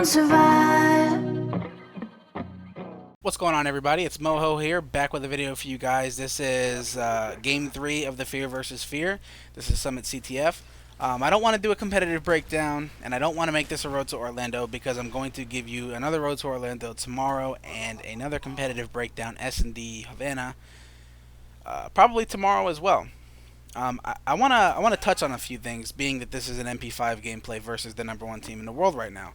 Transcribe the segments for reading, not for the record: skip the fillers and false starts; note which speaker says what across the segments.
Speaker 1: won't survive.
Speaker 2: What's going on, everybody? It's Moho here, back with a video for you guys. This is Game 3 of the Fear vs. Fear. This is Summit CTF. I don't want to do a competitive breakdown, and I don't want to make this a Road to Orlando because I'm going to give you another Road to Orlando tomorrow and another competitive breakdown, S&D Havana, probably tomorrow as well. I wanna touch on a few things, being that this is an MP5 gameplay versus the number one team in the world right now.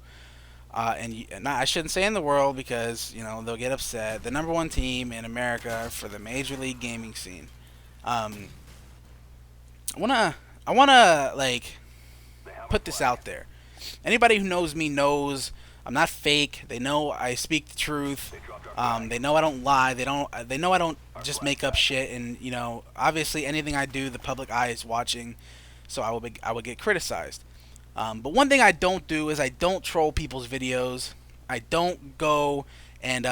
Speaker 2: And I shouldn't say in the world because they'll get upset. The number one team in America for the Major League Gaming scene. I wanna like put this out there. Anybody who knows me knows I'm not fake. They know I speak the truth. They know I don't lie. They know I don't just make up shit. And obviously anything I do, the public eye is watching, so I would get criticized. But one thing I don't do is I don't troll people's videos. I don't go and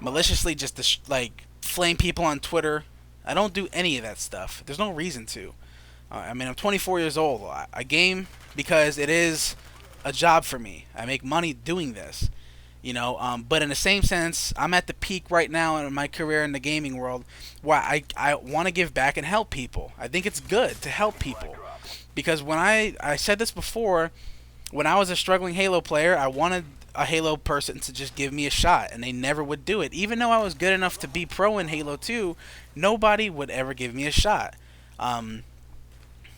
Speaker 2: maliciously just like flame people on Twitter. I don't do any of that stuff. There's no reason to. I mean, I'm 24 years old. I game because it is a job for me. I make money doing this. But in the same sense, I'm at the peak right now in my career in the gaming world where I want to give back and help people. I think it's good to help people. Because when I said this before, when I was a struggling Halo player, I wanted a Halo person to just give me a shot, and they never would do it. Even though I was good enough to be pro in Halo 2, nobody would ever give me a shot. And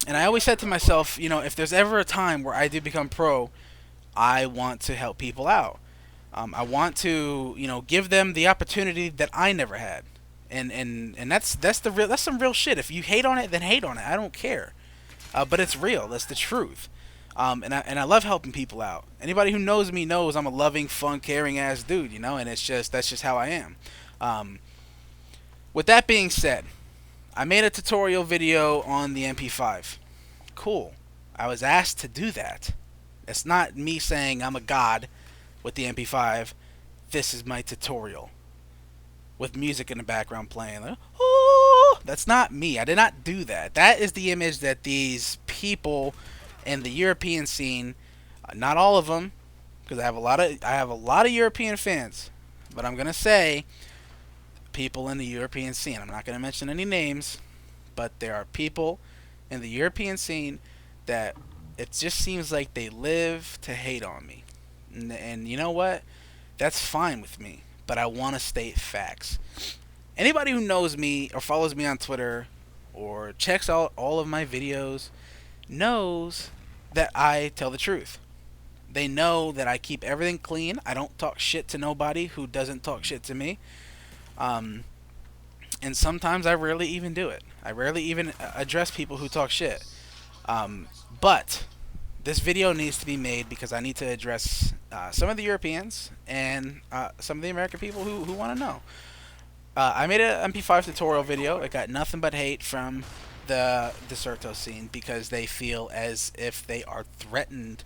Speaker 2: I always said to myself, if there's ever a time where I do become pro, I want to help people out. I want to, give them the opportunity that I never had. And that's some real shit. If you hate on it, then hate on it. I don't care. But it's real. That's the truth. And I love helping people out. Anybody who knows me knows I'm a loving, fun, caring ass dude, and that's just how I am. With that being said, I made a tutorial video on the MP5. Cool. I was asked to do that. It's not me saying I'm a god with the MP5. This is my tutorial. With music in the background playing. Like, oh, that's not me. I did not do that. That is the image that these people in the European scene, not all of them, because I have a lot of European fans, but I'm gonna say people in the European scene. I'm not gonna mention any names, but there are people in the European scene that it just seems like they live to hate on me. And you know what? That's fine with me, but I want to state facts. Anybody who knows me or follows me on Twitter or checks out all of my videos knows that I tell the truth. They know that I keep everything clean. I don't talk shit to nobody who doesn't talk shit to me. And sometimes I rarely even do it. I rarely even address people who talk shit. But this video needs to be made because I need to address some of the Europeans and some of the American people who want to know. I made an MP5 tutorial video. It got nothing but hate from the Deserto scene because they feel as if they are threatened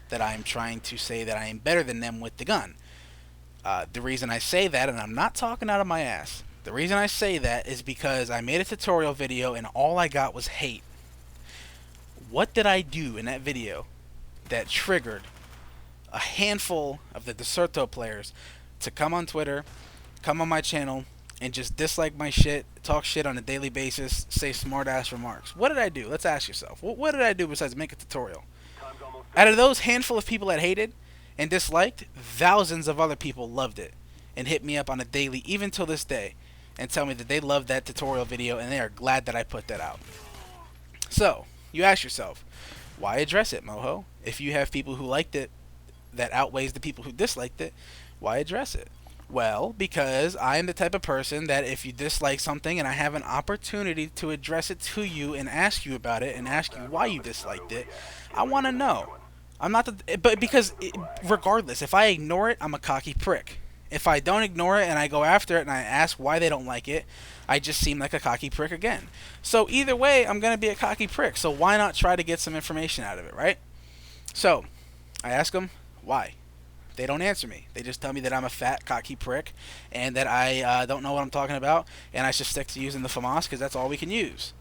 Speaker 2: that I'm trying to say that I am better than them with the gun. The reason I say that, and I'm not talking out of my ass, the reason I say that is because I made a tutorial video and all I got was hate. What did I do in that video that triggered a handful of the Deserto players to come on Twitter, come on my channel, and just dislike my shit, talk shit on a daily basis, say smart ass remarks? What did I do? Let's ask yourself. What did I do besides make a tutorial? Out of those handful of people that hated and disliked, thousands of other people loved it and hit me up on a daily, even till this day, and tell me that they loved that tutorial video and they are glad that I put that out. So, you ask yourself, why address it, Moho? If you have people who liked it that outweighs the people who disliked it, why address it? Well, because I am the type of person that if you dislike something and I have an opportunity to address it to you and ask you about it and ask you why you disliked it, I want to know. I'm not but because regardless, if I ignore it, I'm a cocky prick. If I don't ignore it and I go after it and I ask why they don't like it, I just seem like a cocky prick again. So either way, I'm going to be a cocky prick. So why not try to get some information out of it, right? So I ask them why. They don't answer me. They just tell me that I'm a fat, cocky prick and that I don't know what I'm talking about and I should stick to using the FAMAS because that's all we can use.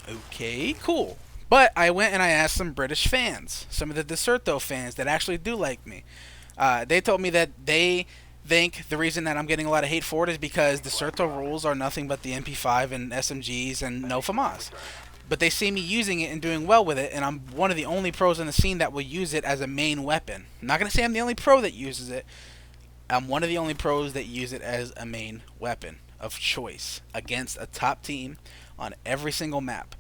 Speaker 2: Okay, cool. But I went and I asked some British fans, some of the Deserto fans that actually do like me. They told me that they think the reason that I'm getting a lot of hate for it is because Deserto rules are nothing but the MP5 and SMGs and no FAMAS. But they see me using it and doing well with it, and I'm one of the only pros in the scene that will use it as a main weapon. I'm not going to say I'm the only pro that uses it. I'm one of the only pros that use it as a main weapon of choice against a top team on every single map.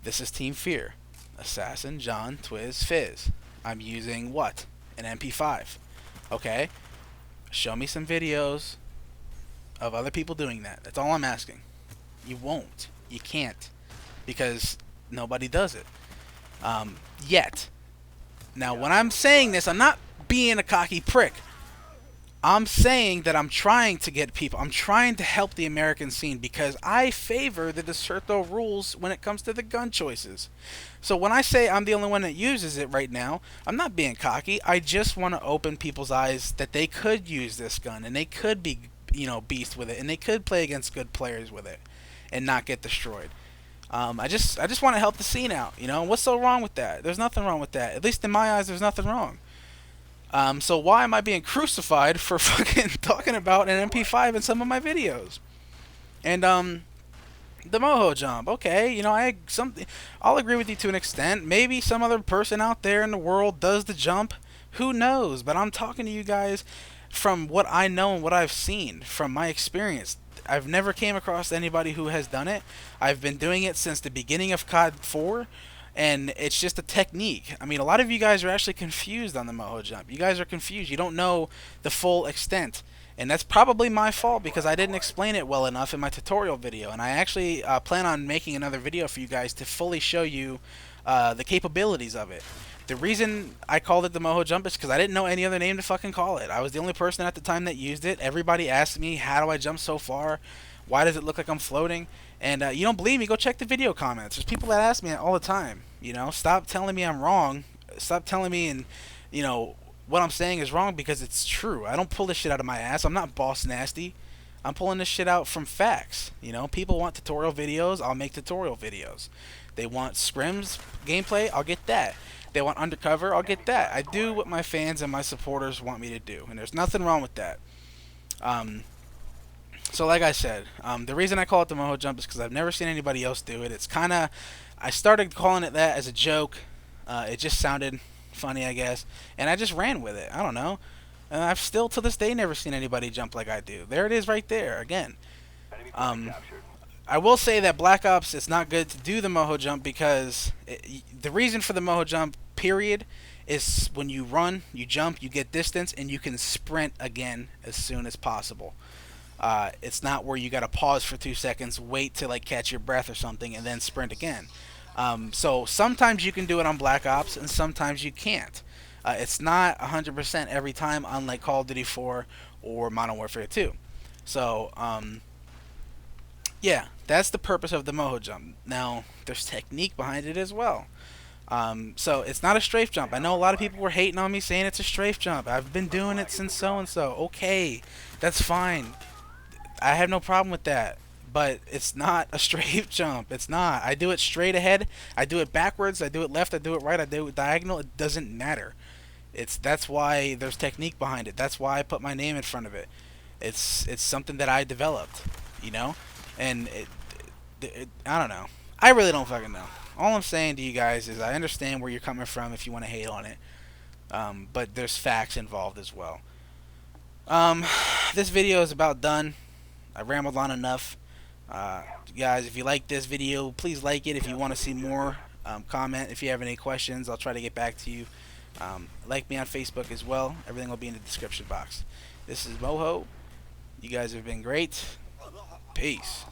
Speaker 2: This is Team Fear. Assassin, John, Twiz, Fizz. I'm using what? An MP5. Okay? Show me some videos of other people doing that. That's all I'm asking. You won't. You can't. Because nobody does it. Yet. Now, when I'm saying this, I'm not being a cocky prick. I'm saying that I'm trying to get people. I'm trying to help the American scene because I favor the Deserto rules when it comes to the gun choices. So when I say I'm the only one that uses it right now, I'm not being cocky. I just want to open people's eyes that they could use this gun and they could be, beast with it and they could play against good players with it and not get destroyed. I just want to help the scene out. What's so wrong with that? There's nothing wrong with that. At least in my eyes, there's nothing wrong. So why am I being crucified for fucking talking about an MP5 in some of my videos? And the Moho jump. Okay, I'll agree with you to an extent. Maybe some other person out there in the world does the jump. Who knows? But I'm talking to you guys from what I know and what I've seen from my experience. I've never came across anybody who has done it. I've been doing it since the beginning of COD 4, and it's just a technique. I mean, a lot of you guys are actually confused on the Moho jump. You guys are confused. You don't know the full extent. And that's probably my fault because I didn't explain it well enough in my tutorial video. And I actually plan on making another video for you guys to fully show you the capabilities of it. The reason I called it the Moho jump is because I didn't know any other name to fucking call it. I was the only person at the time that used it. Everybody asked me, how do I jump so far? Why does it look like I'm floating? And you don't believe me, go check the video comments. There's people that ask me all the time. Stop telling me I'm wrong. Stop telling me what I'm saying is wrong because it's true. I don't pull this shit out of my ass. I'm not boss nasty. I'm pulling this shit out from facts. People want tutorial videos. I'll make tutorial videos. They want scrims gameplay. I'll get that. They want undercover. I'll get that. I do what my fans and my supporters want me to do, and there's nothing wrong with that. So like I said, the reason I call it the Moho jump is because I've never seen anybody else do it. It's kind of, I started calling it that as a joke. It just sounded funny, I guess, and I just ran with it. I don't know. And I've still to this day never seen anybody jump like I do. There it is right there again. I will say that Black Ops, it's not good to do the Moho jump because the reason for the Moho jump, period, is when you run, you jump, you get distance, and you can sprint again as soon as possible. It's not where you got to pause for 2 seconds, wait to catch your breath or something, and then sprint again. So sometimes you can do it on Black Ops, and sometimes you can't. It's not 100% every time, unlike Call of Duty 4 or Modern Warfare 2. So, yeah, that's the purpose of the Moho jump. Now, there's technique behind it as well. So it's not a strafe jump. I know a lot of people were hating on me saying it's a strafe jump. I've been doing it since so-and-so. Okay, that's fine. I have no problem with that. But it's not a strafe jump. It's not. I do it straight ahead. I do it backwards. I do it left. I do it right. I do it diagonal. It doesn't matter. That's why there's technique behind it. That's why I put my name in front of it. It's something that I developed, and I don't know. I really don't fucking know. All I'm saying to you guys is I understand where you're coming from if you want to hate on it, but there's facts involved as well. This video is about done. I rambled on enough. Guys, if you like this video, please like it. If you want to see more, comment. If you have any questions, I'll try to get back to you. Like me on Facebook as well. Everything will be in the description box. This is Moho. You guys have been great. Peace.